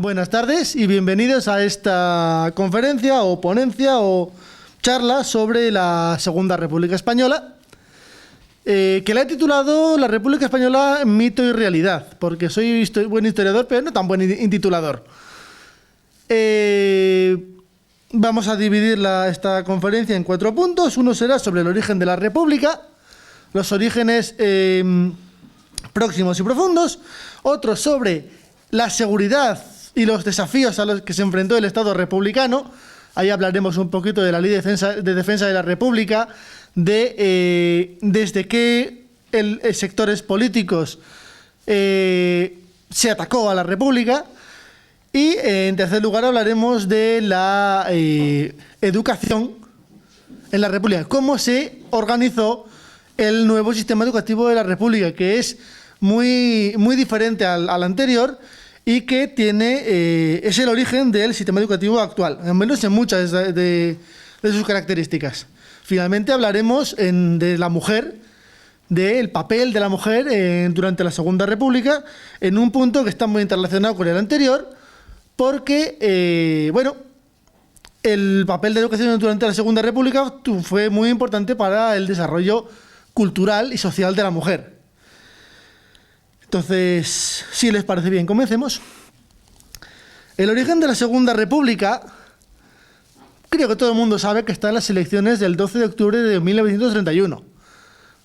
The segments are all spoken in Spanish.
Buenas tardes y bienvenidos a esta conferencia o ponencia o charla sobre la Segunda República Española, que la he titulado La República Española, mito y realidad, porque soy buen historiador, pero no tan buen intitulador. Vamos a dividir esta conferencia en 4 puntos. Uno será sobre el origen de la República, los orígenes próximos y profundos. Otro sobre la seguridad y los desafíos a los que se enfrentó el Estado republicano. Ahí hablaremos un poquito de la Ley de Defensa de la República, desde qué sectores políticos se atacó a la República. Y en tercer lugar hablaremos de la educación en la República, cómo se organizó el nuevo sistema educativo de la República, que es muy diferente al anterior y que es el origen del sistema educativo actual, al menos en muchas de sus características. Finalmente hablaremos de la mujer, del papel de la mujer durante la Segunda República, en un punto que está muy interrelacionado con el anterior, porque, el papel de la educación durante la Segunda República fue muy importante para el desarrollo cultural y social de la mujer. Entonces, si les parece bien, comencemos. El origen de la Segunda República, creo que todo el mundo sabe que está en las elecciones del 12 de octubre de 1931.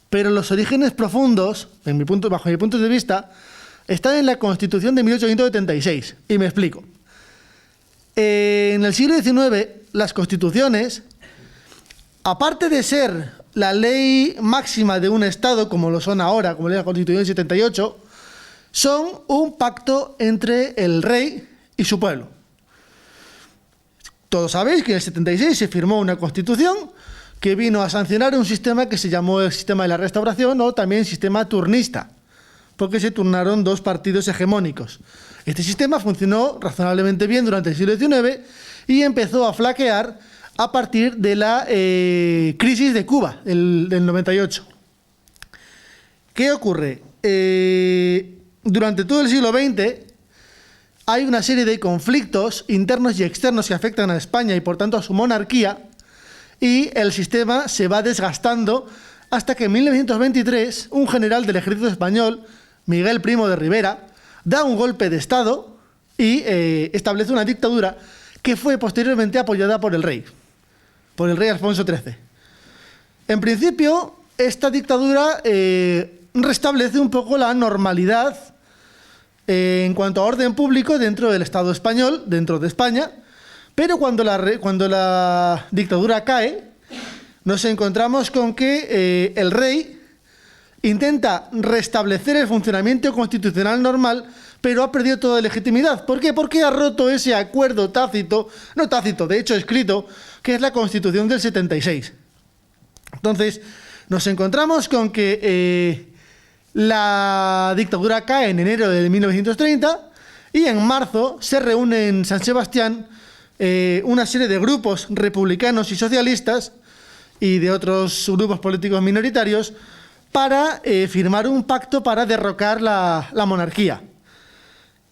Pero los orígenes profundos, bajo mi punto de vista, están en la Constitución de 1876. Y me explico. En el siglo XIX, las constituciones, aparte de ser la ley máxima de un Estado, como lo son ahora, como la Constitución del 78, son un pacto entre el rey y su pueblo. Todos sabéis que en el 76 se firmó una constitución que vino a sancionar un sistema que se llamó el sistema de la Restauración, o también sistema turnista, porque se turnaron 2 partidos hegemónicos. Este sistema funcionó razonablemente bien durante el siglo XIX y empezó a flaquear a partir de la crisis de Cuba del 98. ¿Qué ocurre? Durante todo el siglo XX hay una serie de conflictos internos y externos que afectan a España y por tanto a su monarquía, y el sistema se va desgastando hasta que en 1923 un general del ejército español, Miguel Primo de Rivera, da un golpe de Estado y establece una dictadura que fue posteriormente apoyada por el rey Alfonso XIII. En principio, esta dictadura restablece un poco la normalidad en cuanto a orden público dentro del Estado español, dentro de España, pero cuando la dictadura cae, nos encontramos con que el rey intenta restablecer el funcionamiento constitucional normal, pero ha perdido toda legitimidad. ¿Por qué? Porque ha roto ese acuerdo de hecho escrito, que es la Constitución del 76. Entonces, nos encontramos con que la dictadura cae en enero de 1930 y en marzo se reúne en San Sebastián una serie de grupos republicanos y socialistas y de otros grupos políticos minoritarios para firmar un pacto para derrocar la monarquía.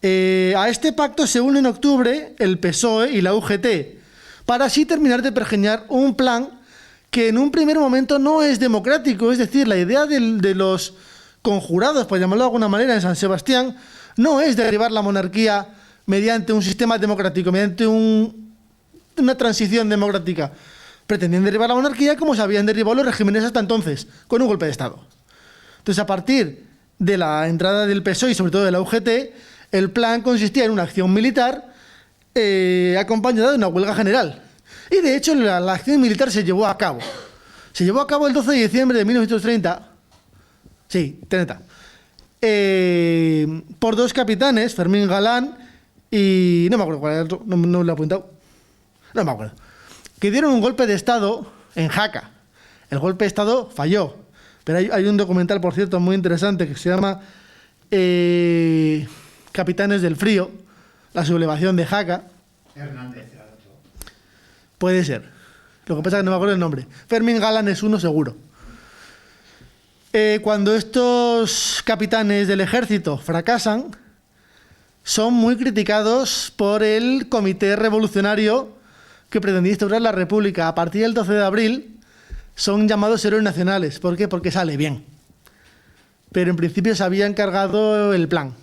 A este pacto se une en octubre el PSOE y la UGT, para así terminar de pergeñar un plan que en un primer momento no es democrático. Es decir, la idea de los conjurados, por llamarlo de alguna manera, en San Sebastián, no es derribar la monarquía mediante un sistema democrático, mediante una transición democrática. Pretendían derribar la monarquía como se habían derribado los regímenes hasta entonces, con un golpe de Estado. Entonces, a partir de la entrada del PSOE y sobre todo de la UGT, el plan consistía en una acción militar acompañada de una huelga general. Y de hecho, la acción militar se llevó a cabo. Se llevó a cabo el 12 de diciembre de 1930. Sí, 30. Por 2 capitanes, Fermín Galán y... no me acuerdo cuál era el otro, no lo he apuntado. No me acuerdo. Que dieron un golpe de Estado en Jaca. El golpe de Estado falló. Pero hay un documental, por cierto, muy interesante que se llama Capitanes del Frío, la sublevación de Jaca. Hernández era el otro. Puede ser. Lo que pasa es que no me acuerdo el nombre. Fermín Galán es uno seguro. Cuando estos capitanes del ejército fracasan, son muy criticados por el Comité Revolucionario que pretendía instaurar la República. A partir del 12 de abril son llamados héroes nacionales. ¿Por qué? Porque sale bien. Pero en principio se había encargado el plan.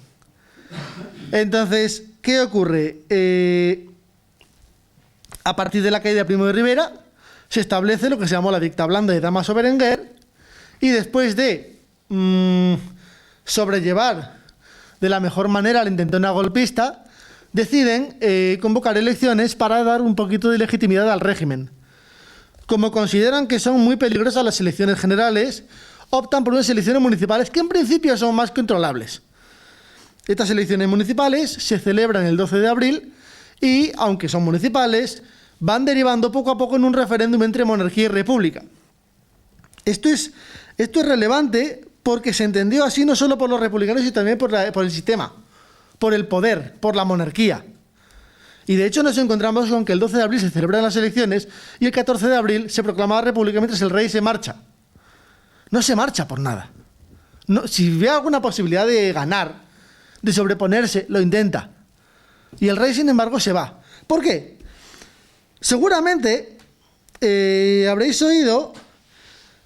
Entonces, ¿qué ocurre? A partir de la caída de Primo de Rivera, se establece lo que se llamó la dicta blanda de Dámaso Berenguer, y después de sobrellevar de la mejor manera la intentona golpista, deciden convocar elecciones para dar un poquito de legitimidad al régimen. Como consideran que son muy peligrosas las elecciones generales, optan por unas elecciones municipales que en principio son más controlables. Estas elecciones municipales se celebran el 12 de abril y, aunque son municipales, van derivando poco a poco en un referéndum entre monarquía y república. Esto es relevante porque se entendió así no solo por los republicanos, sino también por el sistema, por el poder, por la monarquía. Y de hecho nos encontramos con que el 12 de abril se celebran las elecciones y el 14 de abril se proclama la república mientras el rey se marcha. No se marcha por nada. No, si ve alguna posibilidad de ganar, de sobreponerse, lo intenta. Y el rey, sin embargo, se va. ¿Por qué? Seguramente habréis oído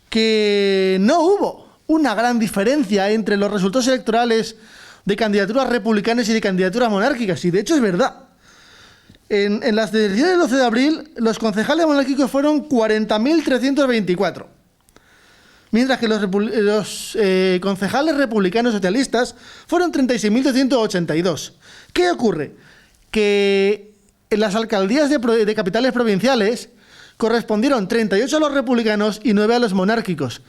que no hubo una gran diferencia entre los resultados electorales de candidaturas republicanas y de candidaturas monárquicas. Y de hecho es verdad. En las elecciones del 12 de abril, los concejales monárquicos fueron 40.324. Mientras que los concejales republicanos socialistas fueron 36.282. ¿Qué ocurre? Que en las alcaldías de capitales provinciales correspondieron 38 a los republicanos y 9 a los monárquicos.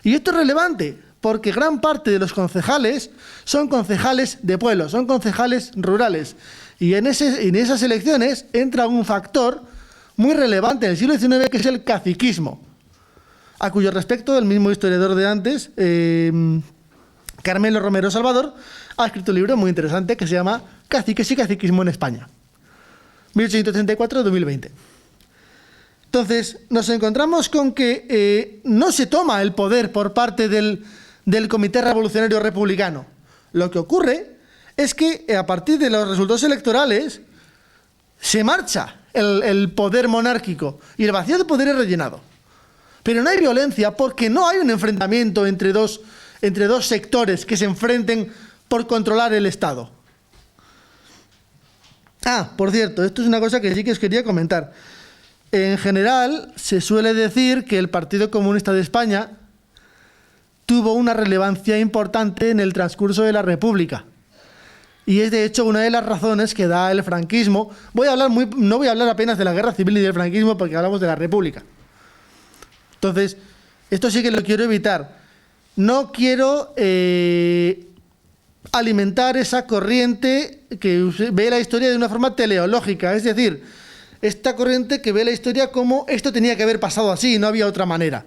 Y esto es relevante, porque gran parte de los concejales son concejales de pueblo, son concejales rurales. Y en esas elecciones entra un factor muy relevante en el siglo XIX, que es el caciquismo, a cuyo respecto el mismo historiador de antes, Carmelo Romero Salvador, ha escrito un libro muy interesante que se llama Caciques y caciquismo en España, 1834-2020. Entonces, nos encontramos con que no se toma el poder por parte del Comité Revolucionario Republicano. Lo que ocurre es que a partir de los resultados electorales se marcha el poder monárquico y el vacío de poder es rellenado. Pero no hay violencia porque no hay un enfrentamiento entre dos sectores que se enfrenten por controlar el Estado. Ah, por cierto, esto es una cosa que sí que os quería comentar. En general, se suele decir que el Partido Comunista de España tuvo una relevancia importante en el transcurso de la República. Y es, de hecho, una de las razones que da el franquismo. No voy a hablar apenas de la Guerra Civil y del franquismo porque hablamos de la República. Entonces, esto sí que lo quiero evitar. No quiero alimentar esa corriente que ve la historia de una forma teleológica, es decir, esta corriente que ve la historia como esto tenía que haber pasado así, no había otra manera.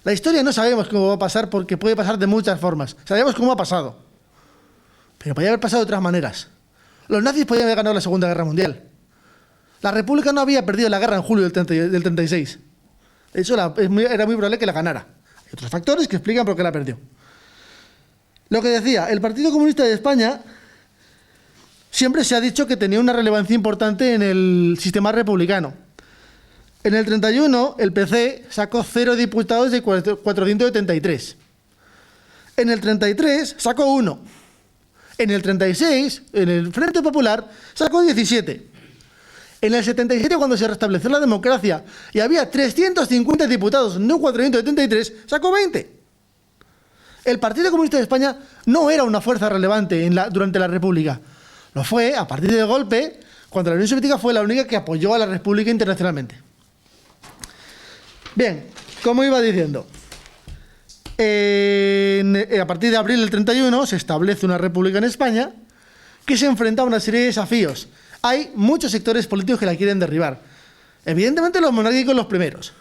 La historia no sabemos cómo va a pasar porque puede pasar de muchas formas. Sabemos cómo ha pasado, pero podía haber pasado de otras maneras. Los nazis podían haber ganado la Segunda Guerra Mundial. La República no había perdido la guerra en julio del 36. De hecho, era muy probable que la ganara. Hay otros factores que explican por qué la perdió. Lo que decía, el Partido Comunista de España siempre se ha dicho que tenía una relevancia importante en el sistema republicano. En el 31, el PC sacó 0 diputados de 473. En el 33, sacó 1. En el 36, en el Frente Popular, sacó 17. En el 77, cuando se restableció la democracia y había 350 diputados, no 473, sacó 20. El Partido Comunista de España no era una fuerza relevante durante la República. Lo fue a partir del golpe, cuando la Unión Soviética fue la única que apoyó a la República internacionalmente. Bien, como iba diciendo, a partir de abril del 31 se establece una república en España que se enfrenta a una serie de desafíos. Hay muchos sectores políticos que la quieren derribar. Evidentemente los monárquicos los primeros.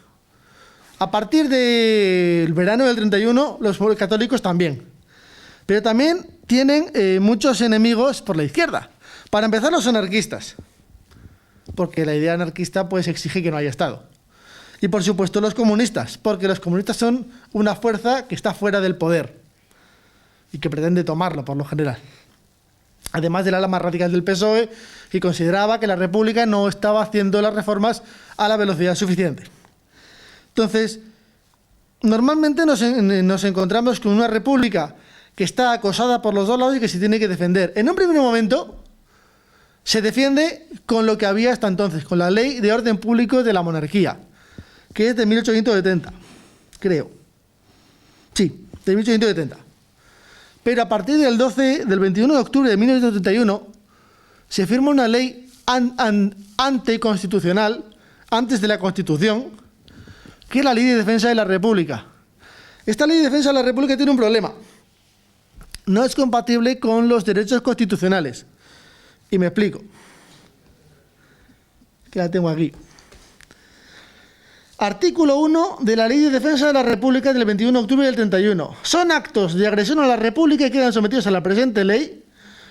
A partir del verano del 31, los católicos también. Pero también tienen muchos enemigos por la izquierda. Para empezar, los anarquistas, porque la idea anarquista pues exige que no haya Estado. Y por supuesto los comunistas, porque los comunistas son una fuerza que está fuera del poder y que pretende tomarlo por lo general. además del ala más radical del PSOE, que consideraba que la República no estaba haciendo las reformas a la velocidad suficiente. Entonces, normalmente nos encontramos con una República que está acosada por los dos lados y que se tiene que defender. En un primer momento, se defiende con lo que había hasta entonces, con la Ley de Orden Público de la Monarquía, que es de 1870, creo. Sí, de 1870. Pero a partir del 21 de octubre de 1931, se firma una ley anticonstitucional, antes de la Constitución, que es la Ley de Defensa de la República. Esta Ley de Defensa de la República tiene un problema. No es compatible con los derechos constitucionales. Y me explico. Que la tengo aquí. Artículo 1 de la Ley de Defensa de la República del 21 de octubre del 31. Son actos de agresión a la República y quedan sometidos a la presente ley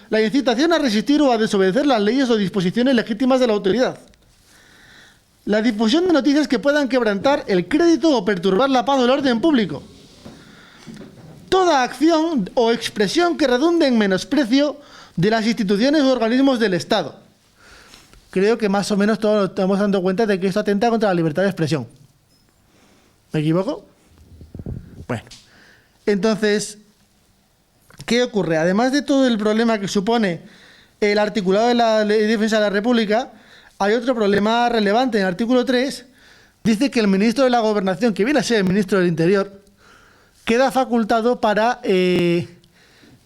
la incitación a resistir o a desobedecer las leyes o disposiciones legítimas de la autoridad. La difusión de noticias que puedan quebrantar el crédito o perturbar la paz o el orden público. Toda acción o expresión que redunde en menosprecio de las instituciones u organismos del Estado. Creo que más o menos todos nos estamos dando cuenta de que esto atenta contra la libertad de expresión. ¿Me equivoco? Bueno, entonces, ¿qué ocurre? Además de todo el problema que supone el articulado de la Ley de Defensa de la República, hay otro problema relevante. En el artículo 3 dice que el ministro de la Gobernación, que viene a ser el ministro del Interior, queda facultado para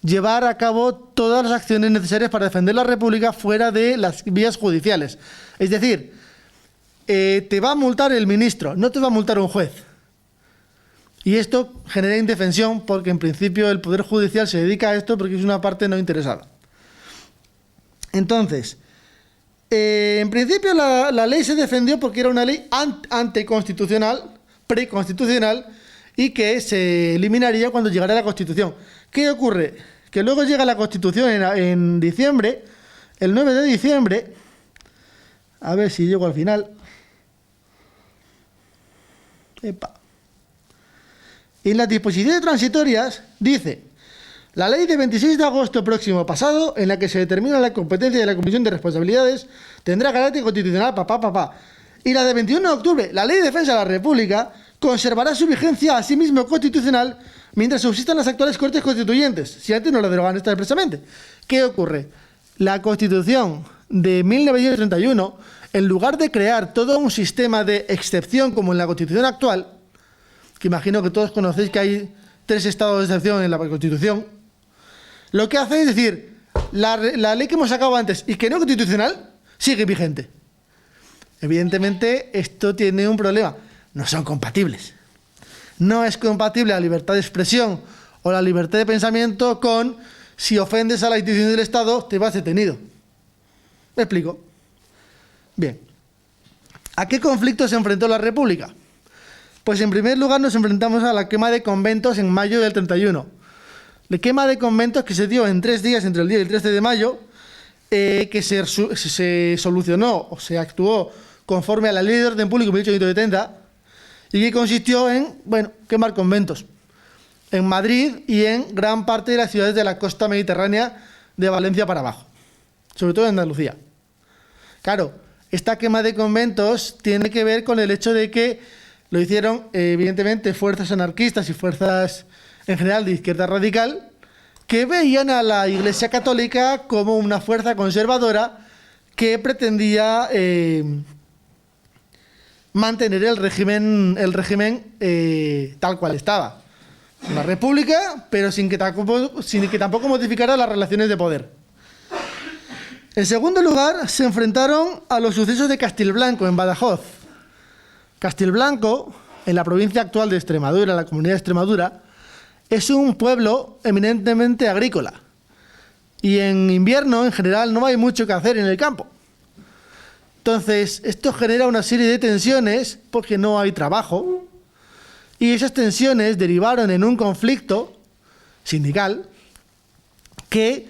llevar a cabo todas las acciones necesarias para defender la República fuera de las vías judiciales. Es decir, te va a multar el ministro, no te va a multar un juez. Y esto genera indefensión porque en principio el Poder Judicial se dedica a esto porque es una parte no interesada. Entonces, en principio la ley se defendió porque era una ley anticonstitucional, preconstitucional, y que se eliminaría cuando llegara la Constitución. ¿Qué ocurre? Que luego llega la Constitución en diciembre, el 9 de diciembre, a ver si llego al final. Epa. En las disposiciones transitorias dice: la ley de 26 de agosto próximo pasado, en la que se determina la competencia de la Comisión de Responsabilidades, tendrá carácter constitucional, Y la de 21 de octubre, la Ley de Defensa de la República, conservará su vigencia asimismo constitucional mientras subsistan las actuales Cortes Constituyentes, si antes no lo derogan esta expresamente. ¿Qué ocurre? La Constitución de 1931, en lugar de crear todo un sistema de excepción como en la Constitución actual, que imagino que todos conocéis que hay 3 estados de excepción en la Constitución, lo que hace es decir, la ley que hemos sacado antes y que no es constitucional, sigue vigente. Evidentemente, esto tiene un problema. No son compatibles. No es compatible la libertad de expresión o la libertad de pensamiento con si ofendes a la institución del Estado, te vas detenido. ¿Me explico? Bien. ¿A qué conflicto se enfrentó la República? Pues en primer lugar nos enfrentamos a la quema de conventos en mayo del 31. La quema de conventos que se dio en 3 días, entre el día y el 13 de mayo, que se solucionó o se actuó conforme a la Ley de Orden Público de 1870, y que consistió en, quemar conventos en Madrid y en gran parte de las ciudades de la costa mediterránea de Valencia para abajo, sobre todo en Andalucía. Claro, esta quema de conventos tiene que ver con el hecho de que lo hicieron, evidentemente, fuerzas anarquistas y fuerzas en general de izquierda radical, que veían a la Iglesia Católica como una fuerza conservadora que pretendía mantener el régimen tal cual estaba. Una república, pero sin que tampoco modificara las relaciones de poder. En segundo lugar, se enfrentaron a los sucesos de Castilblanco, en Badajoz. Castilblanco, en la provincia actual de Extremadura, la comunidad de Extremadura, es un pueblo eminentemente agrícola. Y en invierno, en general, no hay mucho que hacer en el campo. Entonces, esto genera una serie de tensiones porque no hay trabajo. Y esas tensiones derivaron en un conflicto sindical que,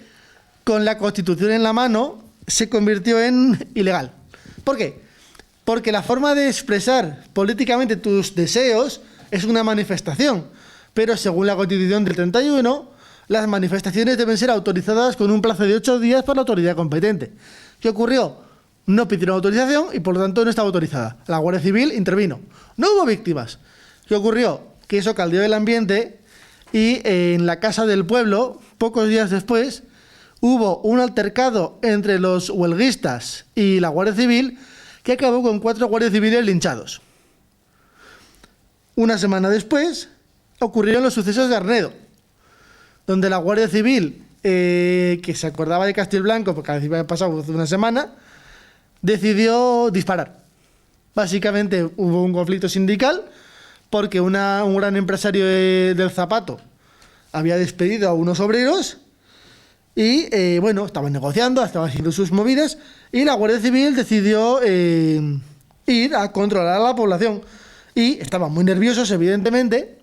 con la Constitución en la mano, se convirtió en ilegal. ¿Por qué? Porque la forma de expresar políticamente tus deseos es una manifestación, pero según la Constitución del 31, las manifestaciones deben ser autorizadas con un plazo de 8 días por la autoridad competente. ¿Qué ocurrió? No pidieron autorización y por lo tanto no estaba autorizada. La Guardia Civil intervino. No hubo víctimas. ¿Qué ocurrió? Que eso caldeó el ambiente y en la Casa del Pueblo, pocos días después, hubo un altercado entre los huelguistas y la Guardia Civil que acabó con 4 guardias civiles linchados. Una semana después ocurrieron los sucesos de Arnedo, donde la Guardia Civil, que se acordaba de Castilblanco porque había pasado una semana, decidió disparar. Básicamente hubo un conflicto sindical porque un gran empresario del zapato había despedido a unos obreros y, estaban negociando, estaban haciendo sus movidas y la Guardia Civil decidió ir a controlar a la población. Y estaban muy nerviosos, evidentemente,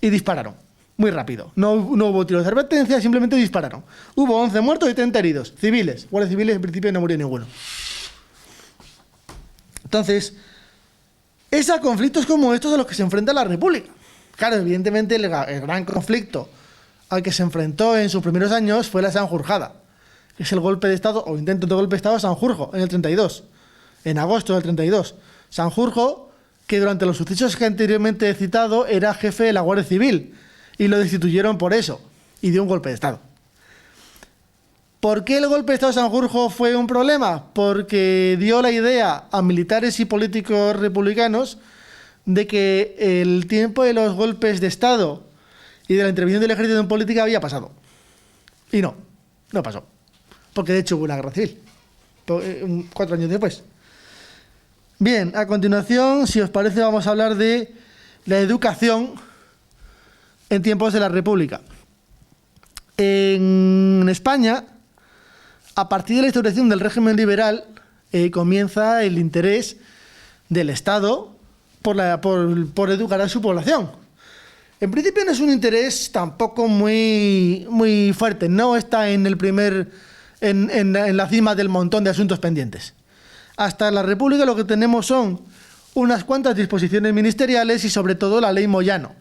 y dispararon. Muy rápido. No hubo tiros de advertencia, simplemente dispararon. Hubo 11 muertos y 30 heridos. Civiles. Guardias civiles, en principio, no murió ninguno. Entonces, es a conflictos como estos a los que se enfrenta la República. Claro, evidentemente, el gran conflicto al que se enfrentó en sus primeros años fue la Sanjurjada, que es el golpe de Estado, o intento de golpe de Estado a Sanjurjo, en el 32. En agosto del 32. Sanjurjo, que durante los sucesos que anteriormente he citado era jefe de la Guardia Civil y lo destituyeron por eso y dio un golpe de Estado. ¿Por qué el golpe de Estado de Sanjurjo fue un problema? Porque dio la idea a militares y políticos republicanos de que el tiempo de los golpes de Estado y de la intervención del ejército en política había pasado. Y no pasó. Porque de hecho hubo una guerra civil 4 años después. Bien, a continuación, si os parece, vamos a hablar de la educación en tiempos de la República. En España, a partir de la instauración del régimen liberal, comienza el interés del Estado por educar a su población. En principio no es un interés tampoco muy fuerte, no está en la cima del montón de asuntos pendientes. Hasta la República lo que tenemos son unas cuantas disposiciones ministeriales y sobre todo la ley Moyano,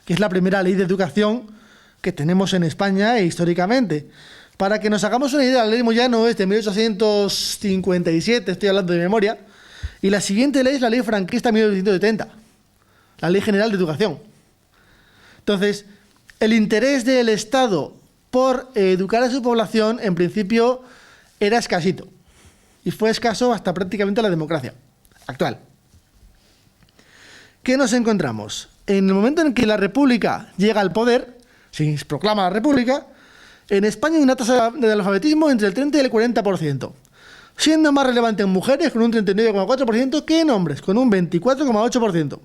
que es la primera ley de educación que tenemos en España históricamente. Para que nos hagamos una idea, la ley Moyano es de 1857, estoy hablando de memoria, y la siguiente ley es la ley franquista de 1970, la Ley General de Educación. Entonces, el interés del Estado por educar a su población, en principio, era escasito. Y fue escaso hasta prácticamente la democracia actual. ¿Qué nos encontramos? En el momento en que la República llega al poder, se proclama la República, en España hay una tasa de analfabetismo entre el 30 y el 40%, siendo más relevante en mujeres con un 39,4% que en hombres, con un 24,8%.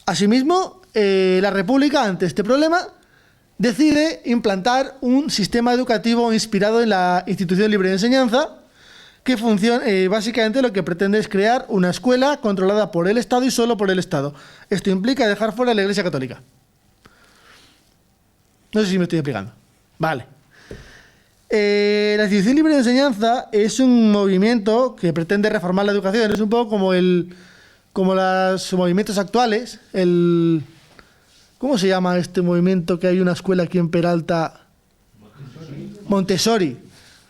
Asimismo, la República, ante este problema, decide implantar un sistema educativo inspirado en la institución libre de enseñanza que básicamente lo que pretende es crear una escuela controlada por el Estado y solo por el Estado. Esto implica dejar fuera a la Iglesia Católica. No sé si me estoy explicando. Vale. La institución libre de enseñanza es un movimiento que pretende reformar la educación. Es un poco como los movimientos actuales. ¿Cómo se llama este movimiento que hay una escuela aquí en Peralta? Montessori.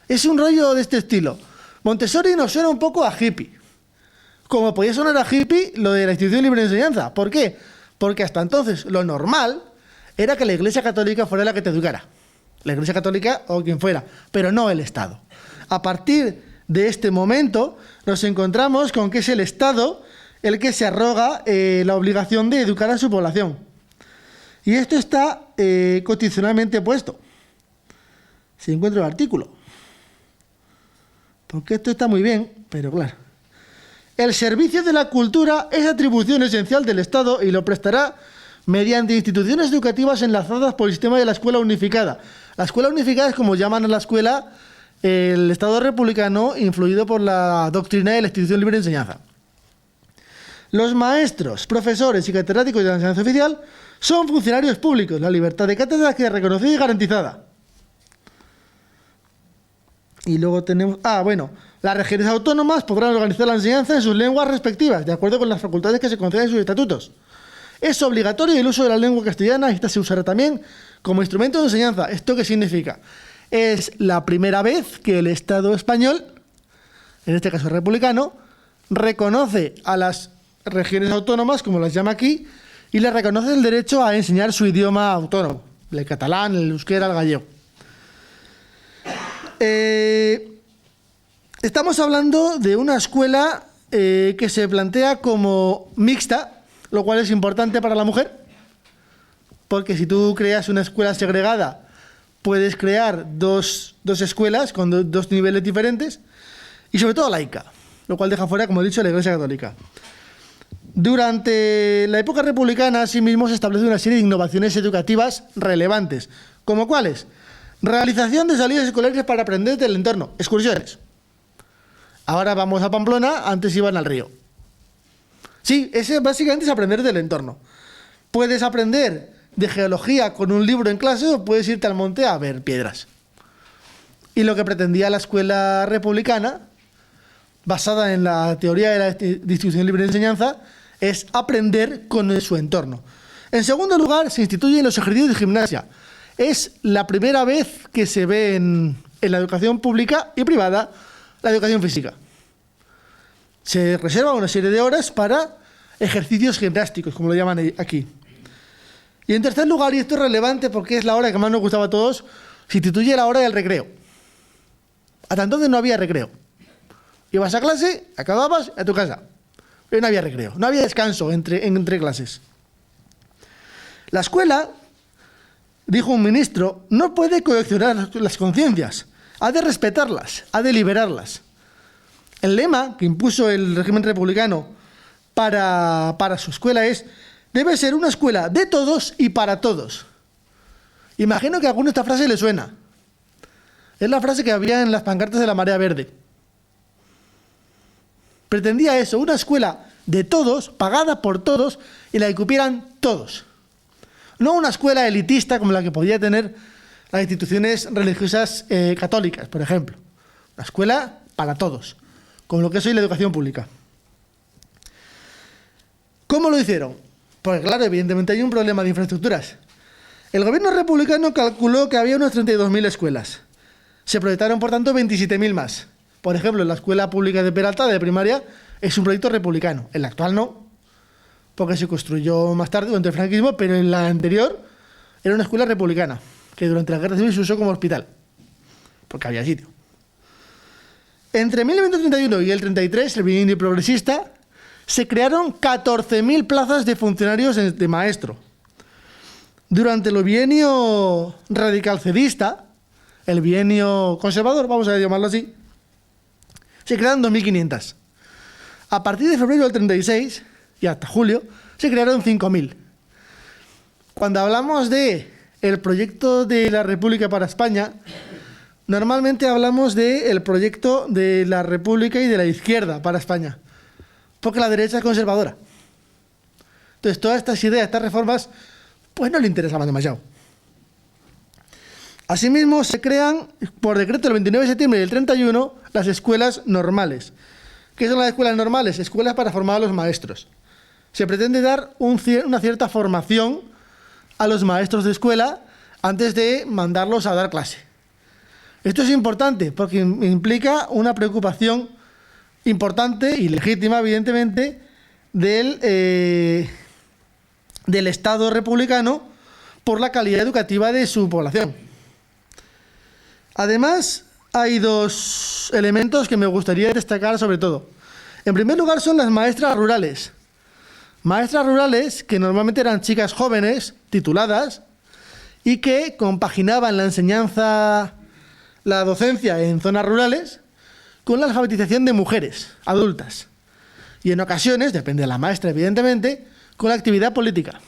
Es un rollo de este estilo. Montessori nos suena un poco a hippie. Como podía sonar a hippie lo de la institución libre de enseñanza. ¿Por qué? Porque hasta entonces lo normal era que la Iglesia Católica fuera la que te educara. La Iglesia Católica o quien fuera, pero no el Estado. A partir de este momento nos encontramos con que es el Estado el que se arroga la obligación de educar a su población. Y esto está constitucionalmente puesto. Si encuentro el artículo. Porque esto está muy bien, pero claro. El servicio de la cultura es atribución esencial del Estado y lo prestará mediante instituciones educativas enlazadas por el sistema de la escuela unificada. La escuela unificada es como llaman a la escuela el Estado republicano influido por la doctrina de la institución libre de enseñanza. Los maestros, profesores y catedráticos de la enseñanza oficial son funcionarios públicos. La libertad de cátedra queda reconocida y garantizada. Y luego tenemos... las regiones autónomas podrán organizar la enseñanza en sus lenguas respectivas, de acuerdo con las facultades que se conceden en sus estatutos. Es obligatorio el uso de la lengua castellana y esta se usará también como instrumento de enseñanza. ¿Esto qué significa? Es la primera vez que el Estado español, en este caso republicano, reconoce a las regiones autónomas, como las llama aquí, y les reconoce el derecho a enseñar su idioma autónomo, el catalán, el euskera, el gallego. Estamos hablando de una escuela que se plantea como mixta, lo cual es importante para la mujer, porque si tú creas una escuela segregada, puedes crear dos escuelas con dos niveles diferentes, y sobre todo laica, lo cual deja fuera, como he dicho, la Iglesia Católica. Durante la época republicana, asimismo, se establece una serie de innovaciones educativas relevantes, como cuáles: realización de salidas escolares para aprender del entorno, excursiones. Ahora vamos a Pamplona, antes iban al río. Sí, ese básicamente es aprender del entorno. Puedes aprender de geología con un libro en clase o puedes irte al monte a ver piedras. Y lo que pretendía la escuela republicana, basada en la teoría de la distribución libre de enseñanza, es aprender con su entorno. En segundo lugar, se instituyen los ejercicios de gimnasia. Es la primera vez que se ve en la educación pública y privada la educación física. Se reserva una serie de horas para ejercicios gimnásticos, como lo llaman aquí. Y en tercer lugar, y esto es relevante porque es la hora que más nos gustaba a todos, se instituye la hora del recreo. Hasta entonces no había recreo. Ibas a clase, acababas, a tu casa. Pero no había recreo, no había descanso entre clases. La escuela, dijo un ministro, no puede coaccionar las conciencias, ha de respetarlas, ha de liberarlas. El lema que impuso el régimen republicano para su escuela es: debe ser una escuela de todos y para todos. Imagino que a alguno esta frase le suena. Es la frase que había en las pancartas de la Marea Verde. Pretendía eso, una escuela de todos, pagada por todos, y la que cupieran todos. No una escuela elitista como la que podía tener las instituciones religiosas católicas, por ejemplo. Una escuela para todos, como lo que es hoy la educación pública. ¿Cómo lo hicieron? Porque claro, evidentemente hay un problema de infraestructuras. El gobierno republicano calculó que había unas 32.000 escuelas. Se proyectaron, por tanto, 27.000 más. Por ejemplo, la escuela pública de Peralta, de primaria, es un proyecto republicano. En la actual no, porque se construyó más tarde durante el franquismo, pero en la anterior era una escuela republicana, que durante la Guerra Civil se usó como hospital, porque había sitio. Entre 1931 y el 33, el bienio progresista, se crearon 14.000 plazas de funcionarios de maestro. Durante el bienio radical-cedista, el bienio conservador, vamos a llamarlo así, se crearon 2.500. A partir de febrero del 36 y hasta julio, se crearon 5.000. Cuando hablamos de el proyecto de la República para España, normalmente hablamos del proyecto de la República y de la izquierda para España, porque la derecha es conservadora. Entonces, todas estas ideas, estas reformas, pues no le interesaban demasiado. Asimismo, se crean, por decreto el 29 de septiembre del 31, las escuelas normales. ¿Qué son las escuelas normales? Escuelas para formar a los maestros. Se pretende dar una cierta formación a los maestros de escuela antes de mandarlos a dar clase. Esto es importante porque implica una preocupación importante y legítima, evidentemente, del Estado republicano por la calidad educativa de su población. Además, hay dos elementos que me gustaría destacar sobre todo. En primer lugar, son las maestras rurales. Maestras rurales que normalmente eran chicas jóvenes, tituladas, y que compaginaban la enseñanza, la docencia en zonas rurales, con la alfabetización de mujeres adultas. Y en ocasiones, depende de la maestra evidentemente, con la actividad política.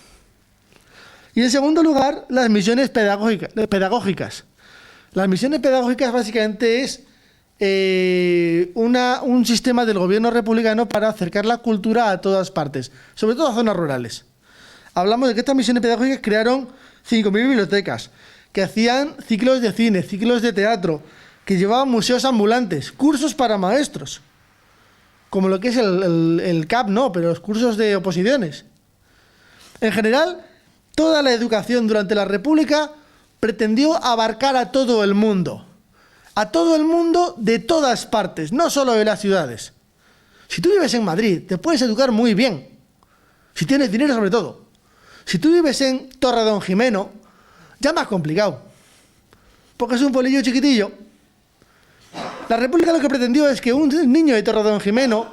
Y en segundo lugar, las misiones pedagógicas. Las misiones pedagógicas básicamente es un sistema del gobierno republicano para acercar la cultura a todas partes, sobre todo a zonas rurales. Hablamos de que estas misiones pedagógicas crearon 5.000 bibliotecas, que hacían ciclos de cine, ciclos de teatro, que llevaban museos ambulantes, cursos para maestros, como lo que es el CAP, no, pero los cursos de oposiciones. En general, toda la educación durante la República pretendió abarcar a todo el mundo de todas partes, no solo de las ciudades. Si tú vives en Madrid, te puedes educar muy bien, si tienes dinero sobre todo. Si tú vives en Torredonjimeno, ya más complicado, porque es un pueblillo chiquitillo. La República lo que pretendió es que un niño de Torredonjimeno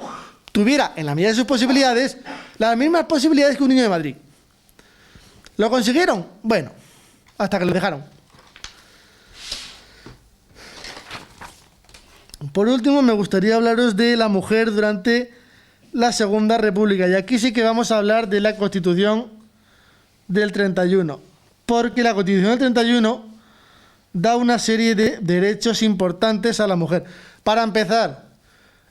tuviera, en la medida de sus posibilidades, las mismas posibilidades que un niño de Madrid. ¿Lo consiguieron? Bueno, hasta que lo dejaron. Por último, me gustaría hablaros de la mujer durante la Segunda República. Y aquí sí que vamos a hablar de la Constitución del 31. Porque la Constitución del 31 da una serie de derechos importantes a la mujer. Para empezar,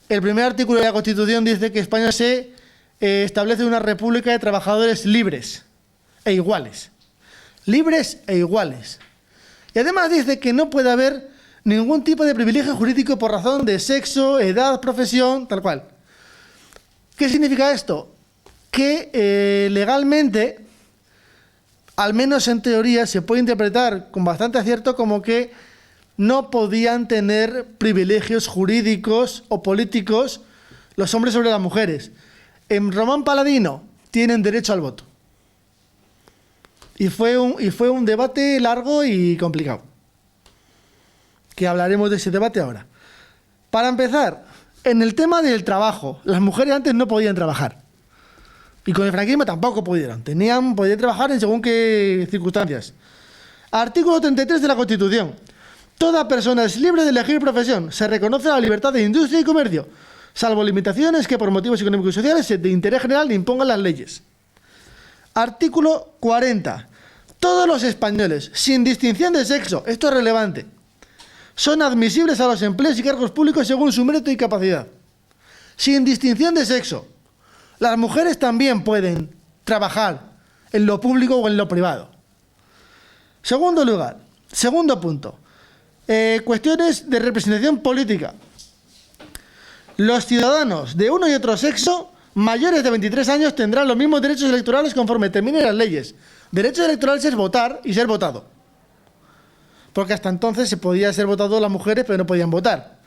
el primer artículo de la Constitución dice que España se establece una república de trabajadores libres e iguales. Libres e iguales. Y además dice que no puede haber ningún tipo de privilegio jurídico por razón de sexo, edad, profesión, tal cual. ¿Qué significa esto? Que legalmente, al menos en teoría, se puede interpretar con bastante acierto como que no podían tener privilegios jurídicos o políticos los hombres sobre las mujeres. En Román Paladino tienen derecho al voto. Y fue un debate largo y complicado, que hablaremos de ese debate ahora. Para empezar, en el tema del trabajo, las mujeres antes no podían trabajar. Y con el franquismo tampoco pudieron. Podían trabajar en según qué circunstancias. Artículo 33 de la Constitución. Toda persona es libre de elegir profesión. Se reconoce la libertad de industria y comercio, salvo limitaciones que por motivos económicos y sociales de interés general le impongan las leyes. Artículo 40. Todos los españoles, sin distinción de sexo, esto es relevante, son admisibles a los empleos y cargos públicos según su mérito y capacidad. Sin distinción de sexo. Las mujeres también pueden trabajar en lo público o en lo privado. Segundo lugar, segundo punto, cuestiones de representación política. Los ciudadanos de uno y otro sexo mayores de 23 años tendrán los mismos derechos electorales conforme terminen las leyes. Derechos electorales es votar y ser votado. Porque hasta entonces se podía ser votado las mujeres, pero no podían votar.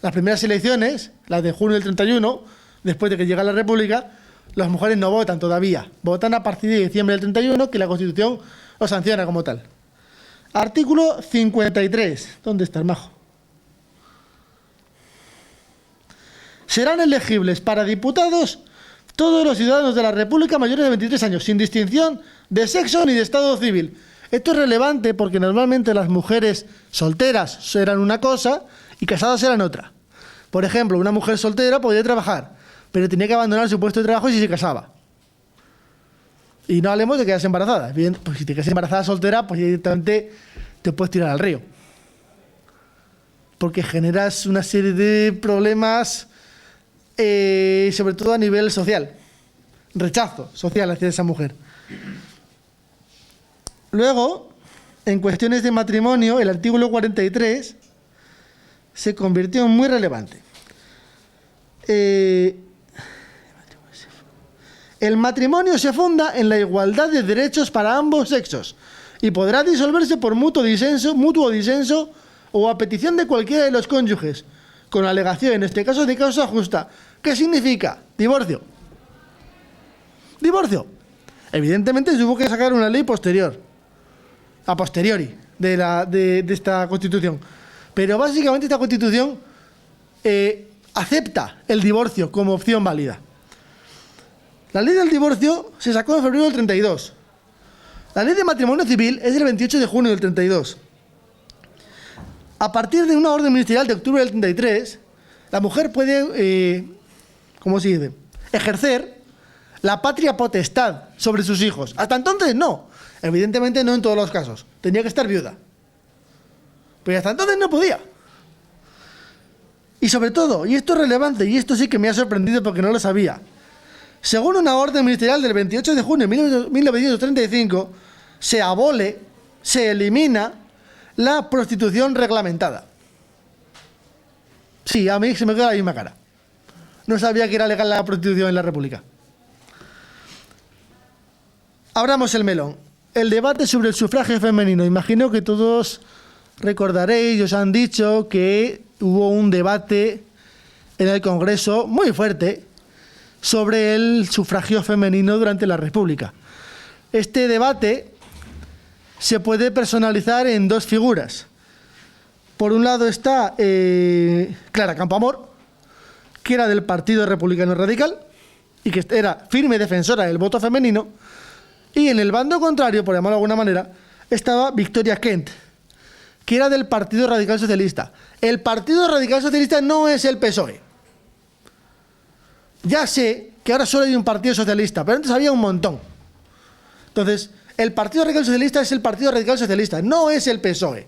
Las primeras elecciones, las de junio del 31, después de que llega la República, las mujeres no votan todavía. Votan a partir de diciembre del 31, que la Constitución lo sanciona como tal. Artículo 53. ¿Dónde está el majo? Serán elegibles para diputados todos los ciudadanos de la República mayores de 23 años, sin distinción de sexo ni de estado civil. Esto es relevante porque normalmente las mujeres solteras eran una cosa y casadas eran otra. Por ejemplo, una mujer soltera podía trabajar, pero tenía que abandonar su puesto de trabajo si se casaba. Y no hablemos de quedarse embarazada. Bien, pues si te quedas embarazada soltera, pues directamente te puedes tirar al río. Porque generas una serie de problemas, sobre todo a nivel social. Rechazo social hacia esa mujer. Luego, en cuestiones de matrimonio, el artículo 43 se convirtió en muy relevante. El matrimonio se funda en la igualdad de derechos para ambos sexos y podrá disolverse por mutuo disenso o a petición de cualquiera de los cónyuges, con alegación, en este caso, de causa justa. ¿Qué significa? Divorcio. Divorcio. Evidentemente se tuvo que sacar una ley posterior, a posteriori, de esta Constitución. Pero básicamente esta Constitución acepta el divorcio como opción válida. La ley del divorcio se sacó en febrero del 32. La ley de matrimonio civil es del 28 de junio del 32. A partir de una orden ministerial de octubre del 33, la mujer puede, ¿cómo se dice?, ejercer la patria potestad sobre sus hijos. Hasta entonces no. Evidentemente no en todos los casos. Tenía que estar viuda. Pero hasta entonces no podía. Y sobre todo, y esto es relevante, y esto sí que me ha sorprendido porque no lo sabía, según una orden ministerial del 28 de junio de 1935, se elimina la prostitución reglamentada. Sí, a mí se me queda la misma cara. No sabía que era legal la prostitución en la República. Abramos el melón. el debate sobre el sufragio femenino. Imagino que todos recordaréis, os han dicho que hubo un debate en el Congreso muy fuerte sobre el sufragio femenino durante la República. Este debate se puede personalizar en dos figuras. Por un lado está Clara Campoamor, que era del Partido Republicano Radical y que era firme defensora del voto femenino, y en el bando contrario, por llamarlo de alguna manera, estaba Victoria Kent, que era del Partido Radical Socialista. El Partido Radical Socialista no es el PSOE. Ya sé que ahora solo hay un Partido Socialista, pero antes había un montón. Entonces, el Partido Radical Socialista es el Partido Radical Socialista, no es el PSOE.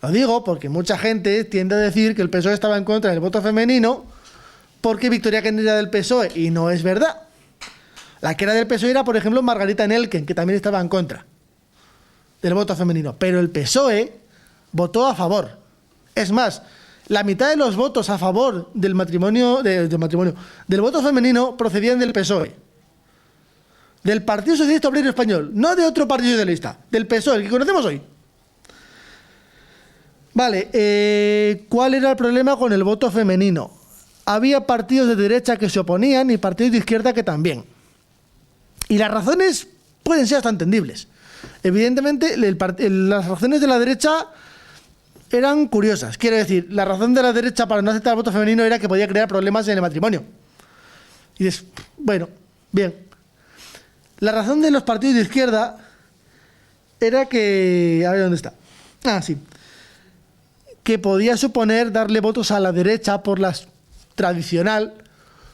Lo digo porque mucha gente tiende a decir que el PSOE estaba en contra del voto femenino porque Victoria Kent era del PSOE, y no es verdad. La que era del PSOE era, por ejemplo, Margarita Nelken, que también estaba en contra del voto femenino. Pero el PSOE votó a favor. Es más, la mitad de los votos a favor del del voto femenino procedían del PSOE. Del Partido Socialista Obrero Español, no de otro partido socialista, del PSOE, el que conocemos hoy. Vale, ¿cuál era el problema con el voto femenino? Había partidos de derecha que se oponían y partidos de izquierda que también. Y las razones pueden ser hasta entendibles. Evidentemente, las razones de la derecha eran curiosas. Quiero decir, la razón de la derecha para no aceptar el voto femenino era que podía crear problemas en el matrimonio. Y dices, bueno, bien. La razón de los partidos de izquierda era que... A ver, ¿dónde está? Ah, sí. Que podía suponer darle votos a la derecha por la tradicional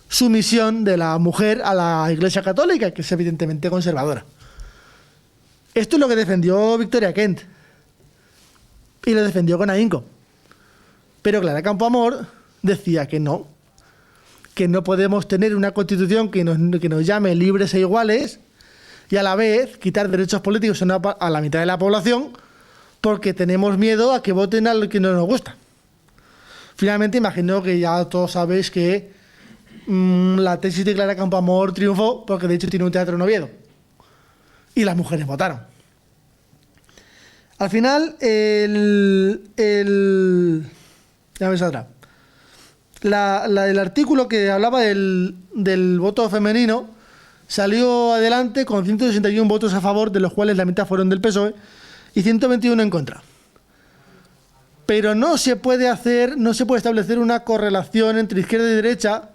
sumisión de la mujer a la Iglesia Católica, que es evidentemente conservadora. Esto es lo que defendió Victoria Kent. Y lo defendió con ahínco. Pero Clara Campoamor decía que no podemos tener una constitución que nos llame libres e iguales y a la vez quitar derechos políticos a la mitad de la población porque tenemos miedo a que voten al que no nos gusta. Finalmente, imagino que ya todos sabéis que la tesis de Clara Campoamor triunfó porque de hecho tiene un teatro en Oviedo. Y las mujeres votaron. Al final, ya me saldrá. El artículo que hablaba del voto femenino salió adelante con 161 votos a favor, de los cuales la mitad fueron del PSOE, y 121 en contra. Pero no se puede establecer una correlación entre izquierda y derecha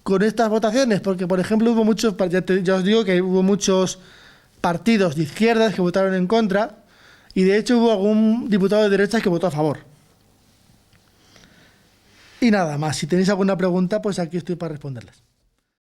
con estas votaciones, porque, por ejemplo, ya os digo que hubo muchos partidos de izquierdas que votaron en contra, y de hecho hubo algún diputado de derechas que votó a favor. Y nada más, si tenéis alguna pregunta, pues aquí estoy para responderles.